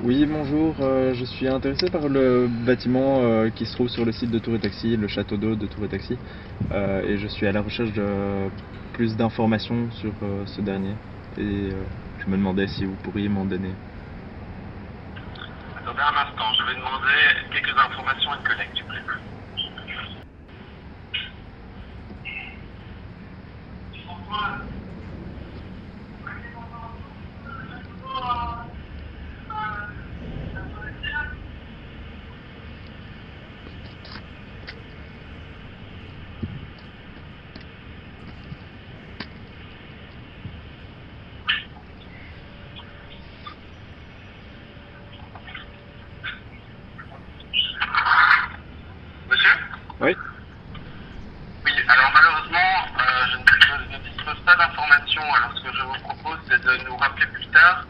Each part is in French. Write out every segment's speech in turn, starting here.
Oui, bonjour, je suis intéressé par le bâtiment qui se trouve sur le site de Tour et Taxi, le château d'eau de Tour et Taxi, et je suis à la recherche de plus d'informations sur ce dernier, et je me demandais si vous pourriez m'en donner. Attendez un instant, je vais demander quelques informations à une collègue, s'il vous plaît. Monsieur? Oui. Oui, alors malheureusement, je ne dispose pas d'informations. Alors ce que je vous propose, c'est de nous rappeler plus tard.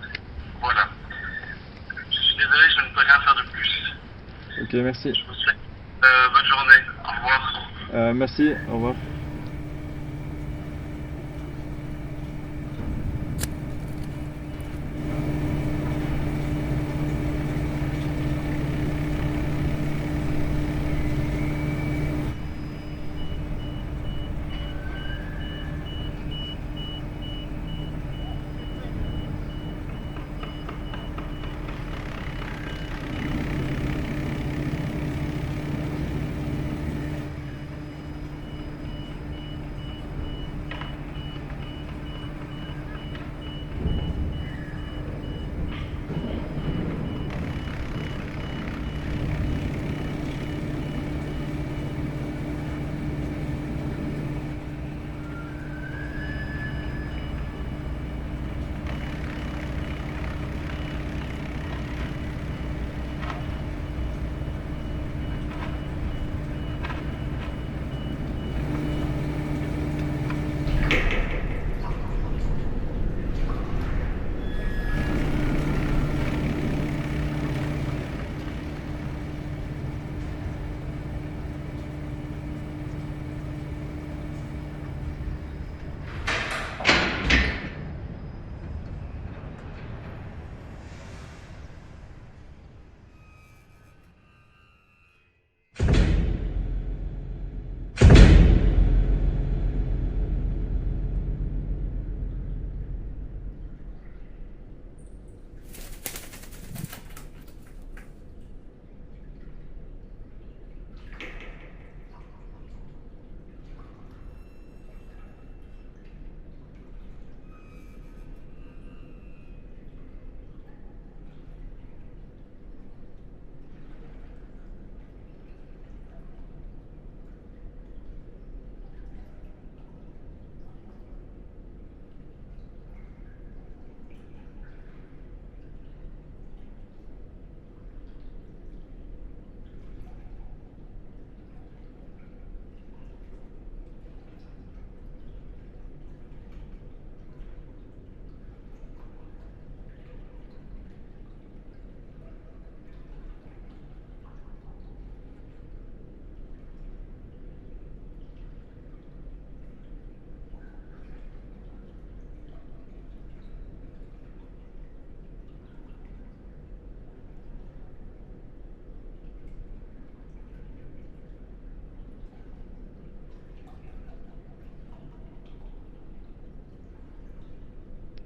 Voilà. Je suis désolé, je ne peux rien faire de plus. Ok, merci. Je vous souhaite bonne journée. Au revoir. Merci, au revoir.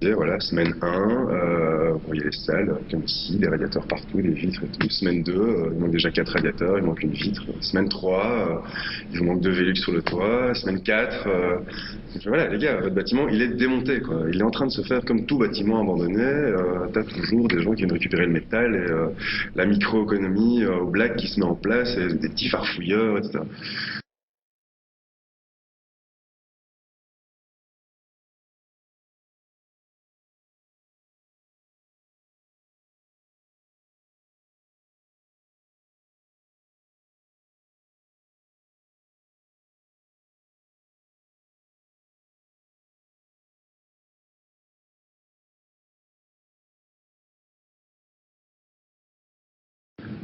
Et voilà, semaine 1, vous voyez les salles, comme ici, des radiateurs partout, des vitres et tout. Semaine 2, il manque déjà 4 radiateurs, il manque une vitre. Semaine 3, il vous manque 2 Velux sur le toit. Semaine 4, voilà, les gars, votre bâtiment, il est démonté, quoi. Il est en train de se faire comme tout bâtiment abandonné. T'as toujours des gens qui viennent récupérer le métal et la microéconomie au black qui se met en place et des petits farfouilleurs, etc.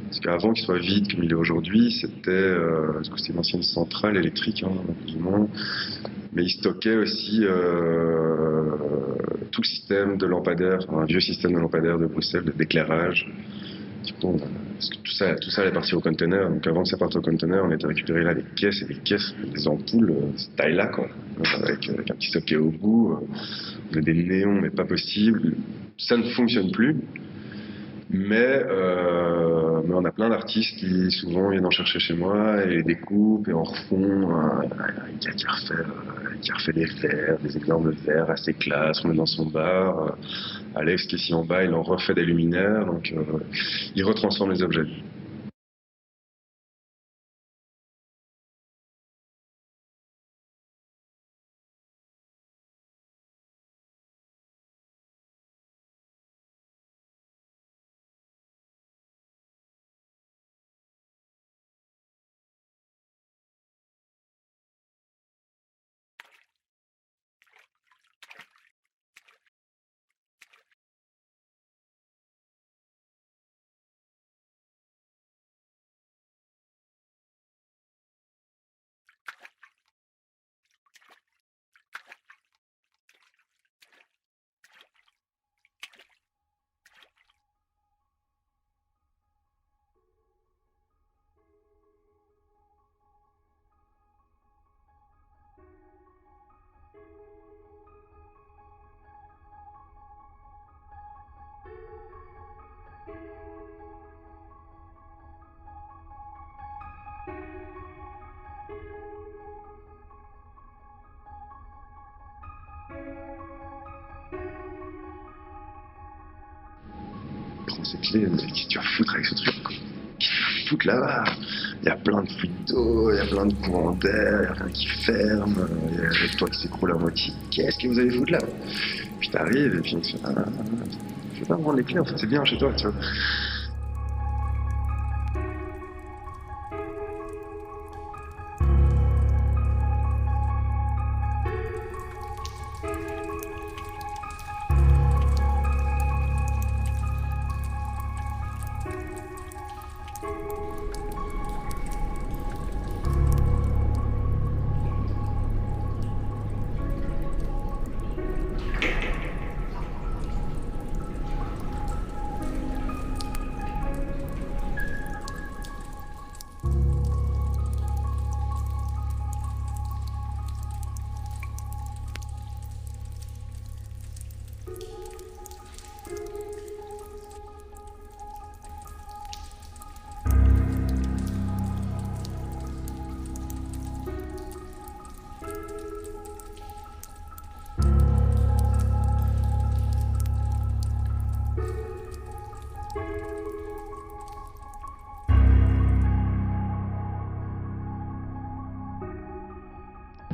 Parce qu'avant qu'il soit vide comme il est aujourd'hui, c'était une ancienne centrale électrique, hein, plus ou moins. Mais il stockait aussi tout le système de lampadaires, un vieux système de lampadaires de Bruxelles, d'éclairage. Du coup, parce que tout ça allait partir au container. Donc avant que ça parte au container, on était récupéré là des caisses et des caisses, des ampoules de cette taille-là, quoi. Avec un petit socket au bout. On a des néons, mais pas possible. Ça ne fonctionne plus. Mais on a plein d'artistes qui souvent viennent en chercher chez moi et les découpent et en refont. Qui a refait des verres, des énormes verres assez classe. On est dans son bar. Alex qui est ici en bas, il en refait des luminaires. Donc il retransforme les objets. Prends ces clés, mais qu'est-ce que tu vas foutre avec ce truc? Qu'est-ce que tu vas foutre là-bas? Il y a plein de fuites d'eau, il y a plein de courants d'air, il y a rien qui ferme, il y a le toit qui s'écroule à moitié. Qu'est-ce que vous allez foutre là? Puis t'arrives et puis on te fait je vais pas me rendre les clés, en fait c'est bien chez toi, tu vois.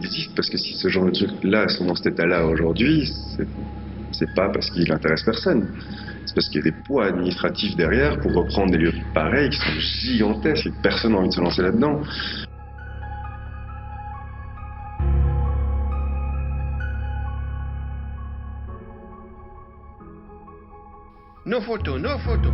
Existe parce que si ce genre de trucs-là sont dans cet état-là aujourd'hui, c'est pas parce qu'il intéresse personne. C'est parce qu'il y a des poids administratifs derrière pour reprendre des lieux pareils qui sont gigantesques et que personne n'a envie de se lancer là-dedans. No photo, no photo.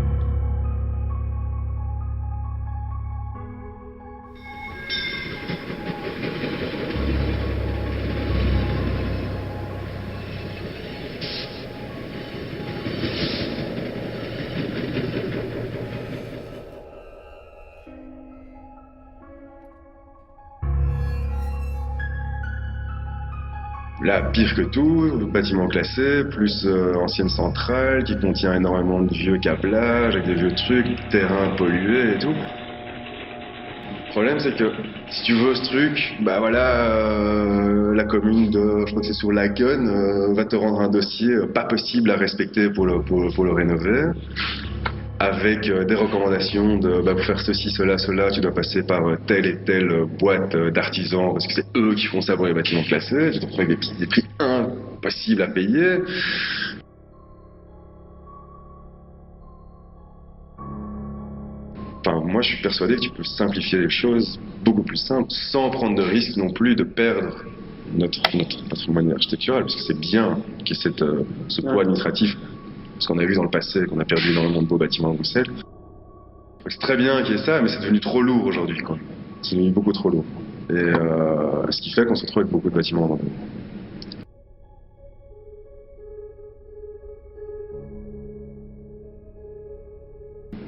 Là, pire que tout, bâtiment classé, plus ancienne centrale qui contient énormément de vieux câblages avec des vieux trucs, terrain pollué et tout. Le problème, c'est que si tu veux ce truc, bah voilà, la commune de, je crois que c'est sur Laken, va te rendre un dossier pas possible à respecter pour le rénover. Avec des recommandations de bah, pour faire ceci, cela, tu dois passer par telle et telle boîte d'artisans parce que c'est eux qui font ça pour les bâtiments classés. Tu te retrouves avec des prix impossibles à payer. Enfin, moi je suis persuadé que tu peux simplifier les choses beaucoup plus simples sans prendre de risque non plus de perdre notre patrimoine architectural parce que c'est bien qu'il y ait ce poids administratif. Ce qu'on a vu dans le passé, qu'on a perdu énormément de beaux bâtiments à Bruxelles. C'est très bien qu'il y ait ça, mais c'est devenu trop lourd aujourd'hui, quoi. C'est devenu beaucoup trop lourd. Et ce qui fait qu'on se retrouve avec beaucoup de bâtiments abandonnés.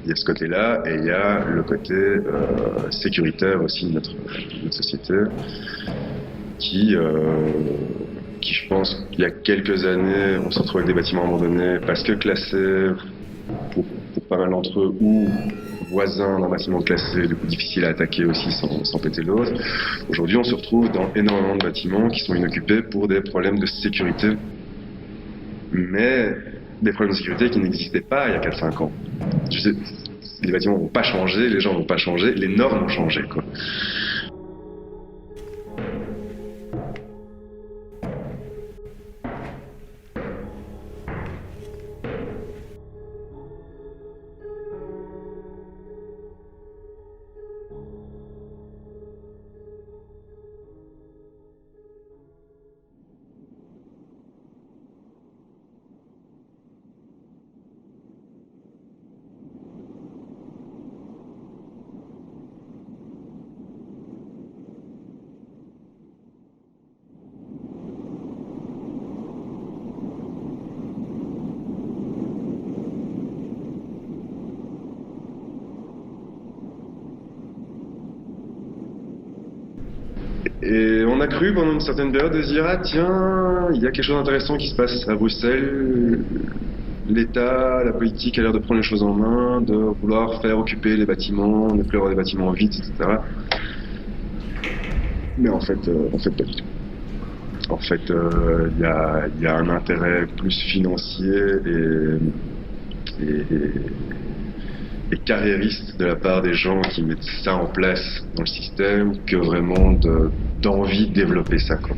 Il y a ce côté-là, et il y a le côté sécuritaire aussi de notre société, qui, je pense, il y a quelques années, on se retrouve avec des bâtiments abandonnés parce que classés, pour pas mal d'entre eux, ou voisins d'un bâtiment classé, du coup difficile à attaquer aussi sans péter l'autre. Aujourd'hui, on se retrouve dans énormément de bâtiments qui sont inoccupés pour des problèmes de sécurité, mais des problèmes de sécurité qui n'existaient pas il y a 4-5 ans. Les bâtiments n'ont pas changé, les gens n'ont pas changé, les normes ont changé, quoi. Et on a cru pendant une certaine période de se dire, ah tiens, il y a quelque chose d'intéressant qui se passe à Bruxelles. L'État, la politique a l'air de prendre les choses en main, de vouloir faire occuper les bâtiments, ne plus avoir des bâtiments vides, etc. Mais en fait pas du tout. En fait, il y a un intérêt plus financier et carriériste de la part des gens qui mettent ça en place dans le système que vraiment d'envie de développer ça, quoi.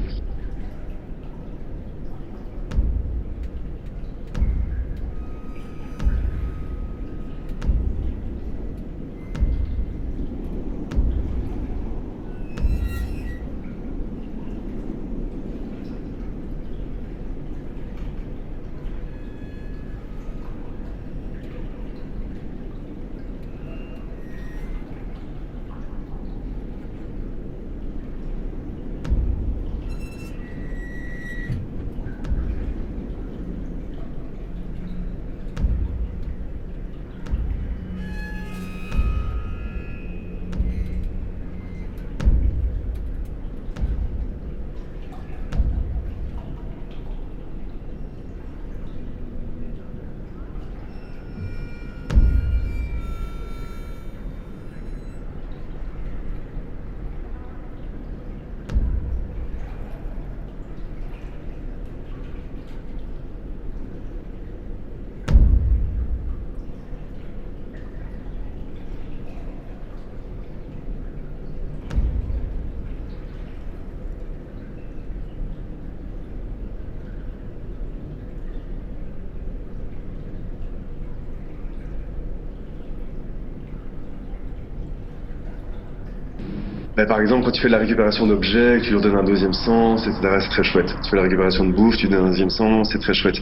Par exemple, quand tu fais de la récupération d'objets, que tu leur donnes un deuxième sens, etc., c'est très chouette. Tu fais la récupération de bouffe, tu donnes un deuxième sens, c'est très chouette.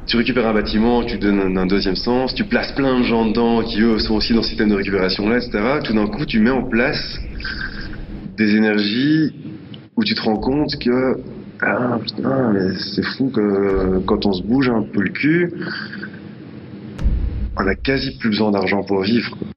Tu récupères un bâtiment, tu donnes un deuxième sens, tu places plein de gens dedans qui, eux, sont aussi dans ce système de récupération-là, etc. Tout d'un coup, tu mets en place des énergies où tu te rends compte que, ah putain, mais c'est fou que quand on se bouge un peu le cul, on a quasi plus besoin d'argent pour vivre, quoi.